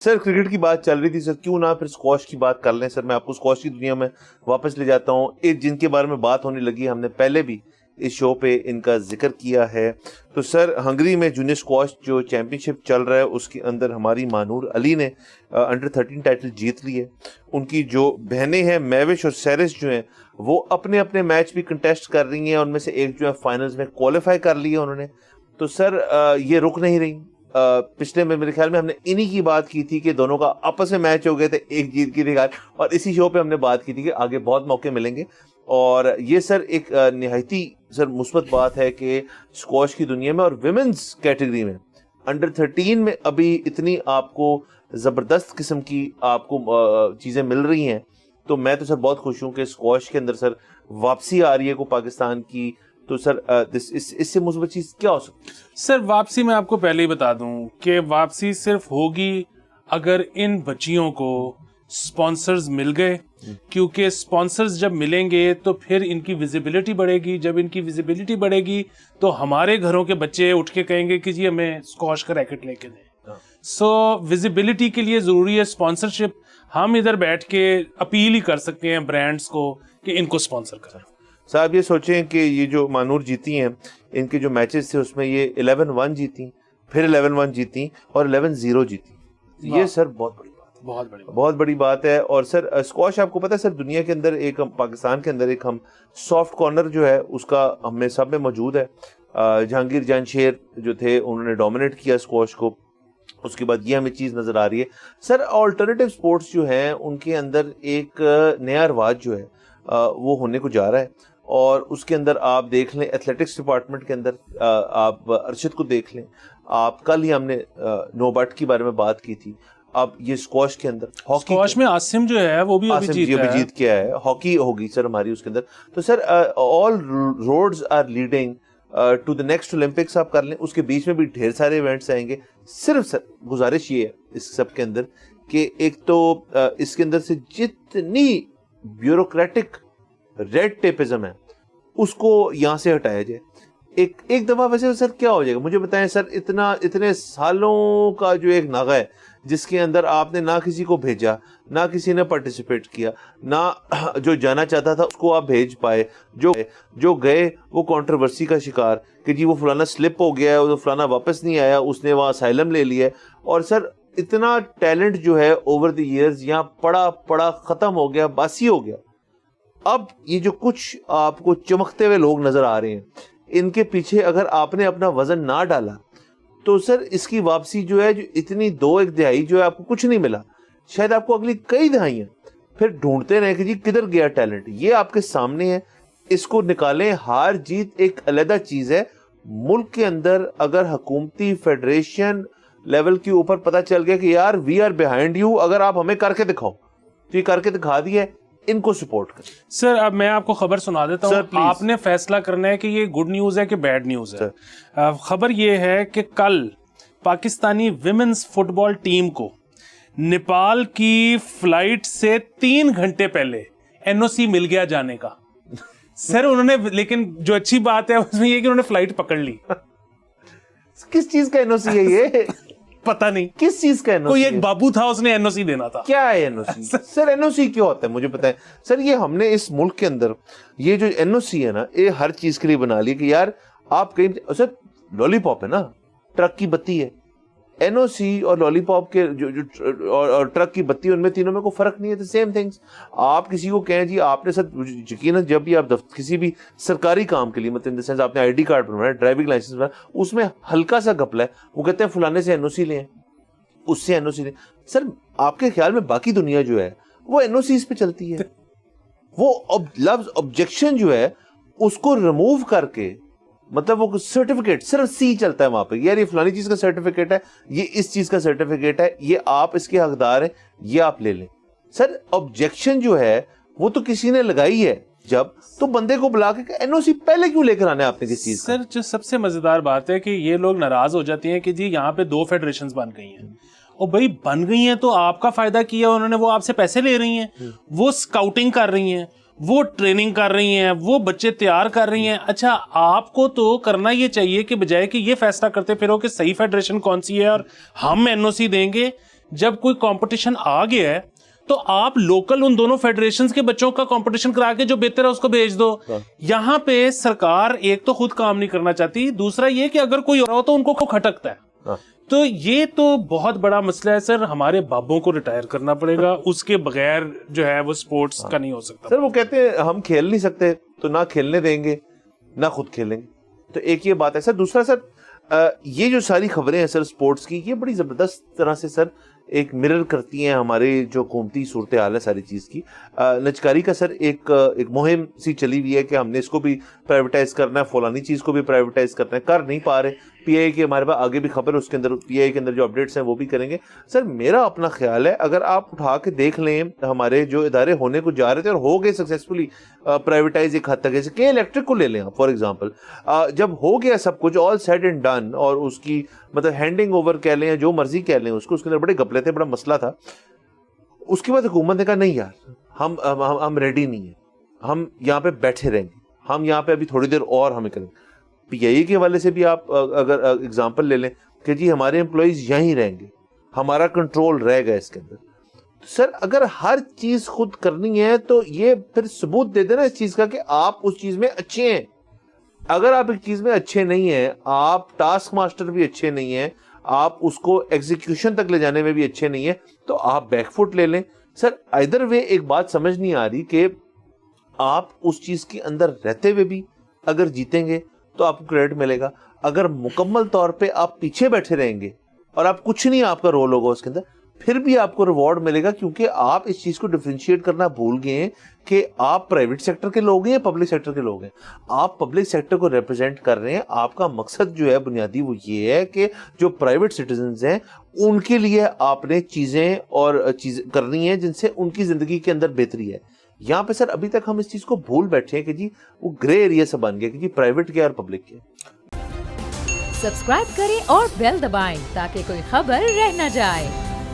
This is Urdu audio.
سر کرکٹ کی بات چل رہی تھی سر، کیوں نہ پھر اسکواش کی بات کر لیں. سر میں آپ کو اسکواش کی دنیا میں واپس لے جاتا ہوں. ایک جن کے بارے میں بات ہونے لگی، ہم نے پہلے بھی اس شو پہ ان کا ذکر کیا ہے. تو سر ہنگری میں جونیئر اسکواش جو چیمپئن شپ چل رہا ہے اس کے اندر ہماری مانور علی نے انڈر 13 ٹائٹل جیت لی ہے. ان کی جو بہنیں ہیں میوش اور سیرس جو ہیں وہ اپنے اپنے میچ بھی کنٹیسٹ کر رہی ہیں. ان میں سے ایک جو ہے فائنلز میں کوالیفائی کر لی ہے انہوں نے. تو سر یہ رک نہیں رہی. پچھلے میں میرے خیال میں ہم نے انہی کی بات کی تھی کہ دونوں کا آپس میں میچ ہو گئے تھے، ایک جیت کی تھی، اور اسی شو پہ ہم نے بات کی تھی کہ آگے بہت موقع ملیں گے. اور یہ سر ایک نہایتی سر مثبت بات ہے کہ اسکواش کی دنیا میں اور ویمنز کیٹیگری میں انڈر 13 میں ابھی اتنی آپ کو زبردست قسم کی آپ کو چیزیں مل رہی ہیں. تو میں تو سر بہت خوش ہوں کہ اسکواش کے اندر سر واپسی آ رہی ہے کو پاکستان کی. تو سر اس سے مثبت چیز کیا ہو سکتی ہے؟ سر واپسی میں آپ کو پہلے ہی بتا دوں کہ واپسی صرف ہوگی اگر ان بچیوں کو سپانسرز مل گئے، کیونکہ سپانسرز جب ملیں گے تو پھر ان کی ویزیبلٹی بڑھے گی. جب ان کی ویزیبلٹی بڑھے گی تو ہمارے گھروں کے بچے اٹھ کے کہیں گے کہ جی ہمیں اسکواش کا ریکٹ لے کے دیں. سو ویزیبلٹی کے لیے ضروری ہے سپانسرشپ. ہم ادھر بیٹھ کے اپیل ہی کر سکتے ہیں برانڈز کو کہ ان کو سپانسر کریں. صاحب یہ سوچیں کہ یہ جو مانور جیتی ہیں ان کے جو میچز تھے اس میں یہ 11-1 جیتی، پھر 11-1 جیتی اور 11-0 جیتی. یہ سر بہت بڑی بات ہے، بہت بڑی بات ہے. اور سر اسکواش آپ کو پتا ہے سر دنیا کے اندر ایک پاکستان کے اندر ایک ہم سافٹ کارنر جو ہے اس کا ہم میں سب میں موجود ہے. جہانگیر جان شیر جو تھے انہوں نے ڈومینیٹ کیا اسکواش کو. اس کے بعد یہ ہمیں چیز نظر آ رہی ہے سر آلٹرنیٹیو سپورٹس جو ہیں ان کے اندر ایک نیا رواج جو ہے وہ ہونے کو جا رہا ہے. اور اس کے اندر آپ دیکھ لیں ایتھلیٹکس ڈپارٹمنٹ کے اندر آپ ارشد کو دیکھ لیں. آپ کل ہی ہم نے نو بٹ کے بارے میں بات کی تھی. اب یہ اسکواش کے اندر اسکواش میں عاصم جو ہے وہ بھی جیت کیا ہے. ہاکی ہوگی سر ہماری اس کے اندر. تو sir all roads are leading to the next Olympics. آپ کر لیں اس کے بیچ میں بھی ڈھیر سارے ایونٹس آئیں گے. صرف سر گزارش یہ ہے اس سب کے اندر کہ ایک تو اس کے اندر سے جتنی بیوروکریٹک ریڈ ٹیپزم ہے اس کو یہاں سے ہٹایا جائے. ایک دفعہ ویسے سر کیا ہو جائے گا مجھے بتائیں سر. اتنے سالوں کا جو ایک ناغہ ہے جس کے اندر آپ نے نہ کسی کو بھیجا، نہ کسی نے پارٹیسپیٹ کیا، نہ جو جانا چاہتا تھا اس کو آپ بھیج پائے. جو گئے وہ کنٹروورسی کا شکار کہ جی وہ فلانا سلپ ہو گیا ہے، وہ فلانا واپس نہیں آیا، اس نے وہاں اسائلم لے لیا. اور سر اتنا ٹیلنٹ جو ہے اوور دی ایئرز یہاں پڑا ختم ہو گیا، باسی ہو گیا. اب یہ جو کچھ آپ کو چمکتے ہوئے لوگ نظر آ رہے ہیں ان کے پیچھے اگر آپ نے اپنا وزن نہ ڈالا تو سر اس کی واپسی جو ہے جو اتنی 2-1 دہائی جو ہے آپ کو کچھ نہیں ملا، شاید آپ کو اگلی کئی دہائیاں پھر ڈھونڈتے رہے کہ جی کدھر گیا ٹیلنٹ. یہ آپ کے سامنے ہے، اس کو نکالیں. ہار جیت ایک علیحدہ چیز ہے. ملک کے اندر اگر حکومتی فیڈریشن لیول کے اوپر پتہ چل گیا کہ یار وی آر بیہائنڈ یو، اگر آپ ہمیں کر کے دکھاؤ تو یہ کر کے دکھا دیا ہے، ان کو سپورٹ کریں. سر اب میں آپ کو خبر سنا دیتا ہوں، آپ نے فیصلہ کرنا ہے کہ یہ گڈ نیوز ہے کہ بیڈ نیوز ہے. خبر یہ ہے کہ کل پاکستانی ویمنز فٹ بال ٹیم کو نیپال کی فلائٹ سے 3 گھنٹے پہلے NOC مل گیا جانے کا. سر انہوں نے، لیکن جو اچھی بات ہے اس میں یہ کہ انہوں نے فلائٹ پکڑ لی. کس چیز کا NOC ہے یہ؟ پتہ نہیں کس چیز کا NOC. کوئی ایک بابو تھا اس نے NOC دینا تھا. کیا ہے NOC؟ سر NOC کیا ہوتا ہے مجھے بتائیں. سر یہ ہم نے اس ملک کے اندر یہ جو NOC ہے نا یہ ہر چیز کے لیے بنا لی کہ یار آپ کہیں سر لالی پاپ ہے نا، ٹرک کی بتی ہے. NOC اور لالی پاپ کے اور ٹرک کی بتی ان میں تینوں میں کوئی فرق نہیں ہے. Same things. آپ کسی کو کہیں جی آپ نے سر یقیناً جب بھی آپ کسی بھی سرکاری کام کے لیے مطلب آپ نے ID کارڈ بنوایا، ڈرائیونگ لائسنس بنوایا، اس میں ہلکا سا گھپلا ہے، وہ کہتے ہیں فلانے سے NOC لیں، اس سے NOC لیں. سر آپ کے خیال میں باقی دنیا جو ہے وہ NOCs پہ چلتی ہے. وہ لفظ آبجیکشن جو ہے اس کو ریموو کر کے مطلب وہ سرٹیفکیٹ صرف C چلتا ہے وہاں پہ. یار یہ فلانی چیز کا سرٹیفکیٹ ہے، یہ اس چیز کا سرٹیفکیٹ ہے، یہ آپ اس کے حقدار ہیں، یہ آپ لے لیں. سر آبجیکشن جو ہے وہ تو کسی نے لگائی ہے جب، تو بندے کو بلا کے NOC پہلے کیوں لے کر آنا ہے آپ نے کس چیز کا؟ سر جو سب سے مزیدار بات ہے کہ یہ لوگ ناراض ہو جاتے ہیں کہ جی یہاں پہ 2 فیڈریشنز بن گئی ہیں. اور بھائی بن گئی ہیں تو آپ کا فائدہ کیا انہوں نے، وہ آپ سے پیسے لے رہی ہیں، وہ سکاؤٹنگ کر رہی ہیں، وہ ٹریننگ کر رہی ہیں، وہ بچے تیار کر رہی ہیں. اچھا آپ کو تو کرنا یہ چاہیے کہ بجائے کہ یہ فیصلہ کرتے پھرو کہ صحیح فیڈریشن کون سی ہے اور ہم NOC دیں گے، جب کوئی کمپٹیشن آ گیا ہے تو آپ لوکل ان دونوں فیڈریشنز کے بچوں کا کمپٹیشن کرا کے جو بہتر ہے اس کو بھیج دو. یہاں پہ سرکار ایک تو خود کام نہیں کرنا چاہتی, دوسرا یہ کہ اگر کوئی اور ہو تو ان کو کھٹکتا ہے. تو یہ تو بہت بڑا مسئلہ ہے سر. ہمارے بابوں کو ریٹائر کرنا پڑے گا, اس کے بغیر جو ہے وہ سپورٹس کا نہیں ہو سکتا. سر وہ کہتے ہیں ہم کھیل نہیں سکتے تو نہ کھیلنے دیں گے نہ خود کھیلیں گے, تو ایک یہ بات ہے سر. دوسرا سر یہ جو ساری خبریں ہیں سر سپورٹس کی, یہ بڑی زبردست طرح سے سر ایک مرر کرتی ہیں ہمارے جو حکومتی صورتحال ہے ساری چیز کی. نجکاری کا سر ایک مہم سی چلی ہوئی ہے کہ ہم نے اس کو بھی پرائیویٹائز کرنا ہے, فلانی چیز کو بھی پرائیویٹائز کرنا ہے, کر نہیں پا رہے. پی آئی کے ہمارے پاس آگے بھی خبر, اس کے اندر پی آئی کے اندر جو اپڈیٹس ہیں وہ بھی کریں گے. سر میرا اپنا خیال ہے اگر آپ اٹھا کے دیکھ لیں ہمارے جو ادارے ہونے کو جا رہے تھے اور ہو گئے سکسیسفلی پرائیویٹائز ایک حد تک, جیسے کہ الیکٹرک کو لے لیں آپ فار ایگزامپل, جب ہو گیا سب کچھ آل سیڈ اینڈ ڈن اور اس کی مطلب ہینڈنگ اوور کہہ لیں جو مرضی کہہ لیں اس کو, اس کے اندر بڑے گپلے تھے, بڑا مسئلہ تھا. اس کے بعد حکومت نے کہا نہیں یار ہم ریڈی نہیں ہیں, ہم یہاں پہ بیٹھے رہیں گے, ہم یہاں پہ ابھی تھوڑی دیر اور ہمیں کریں گے. پی آئی اے کے حوالے سے بھی آپ اگر اگزامپل لے لیں کہ جی ہمارے امپلائیز یہیں رہیں گے, ہمارا کنٹرول رہے گا اس کے اندر. سر اگر ہر چیز خود کرنی ہے تو یہ پھر ثبوت دے دینا اس چیز کا کہ آپ اس چیز میں اچھے ہیں. اگر آپ ایک چیز میں اچھے نہیں ہیں, آپ ٹاسک ماسٹر بھی اچھے نہیں ہیں, آپ اس کو ایگزیکیوشن تک لے جانے میں بھی اچھے نہیں ہیں, تو آپ بیک فٹ لے لیں. سر ادھر وے ایک بات سمجھ نہیں آ رہی کہ آپ اس چیز کے اندر رہتے ہوئے بھی اگر جیتیں گے تو آپ کو کریڈٹ ملے گا, اگر مکمل طور پہ آپ پیچھے بیٹھے رہیں گے اور آپ کچھ نہیں آپ کا رول ہوگا اس کے اندر, پھر بھی آپ کو ریوارڈ ملے گا, کیونکہ آپ اس چیز کو ڈیفرینشیٹ کرنا بھول گئے ہیں کہ آپ پرائیویٹ سیکٹر کے لوگ ہیں یا پبلک سیکٹر کے لوگ ہیں. آپ پبلک سیکٹر کو ریپرزینٹ کر رہے ہیں, آپ کا مقصد جو ہے بنیادی وہ یہ ہے کہ جو پرائیویٹ سٹیزنز ہیں ان کے لیے آپ نے چیزیں کرنی ہیں جن سے ان کی زندگی کے اندر بہتری ہے. یہاں پہ سر ابھی تک ہم اس چیز کو بھول بیٹھے ہیں کہ جی وہ گرے ایریا سے بن گیا کہ جی پرائیویٹ کیا اور پبلک کیا. سبسکرائب کریں اور بیل دبائیں تاکہ کوئی خبر رہ نہ جائے.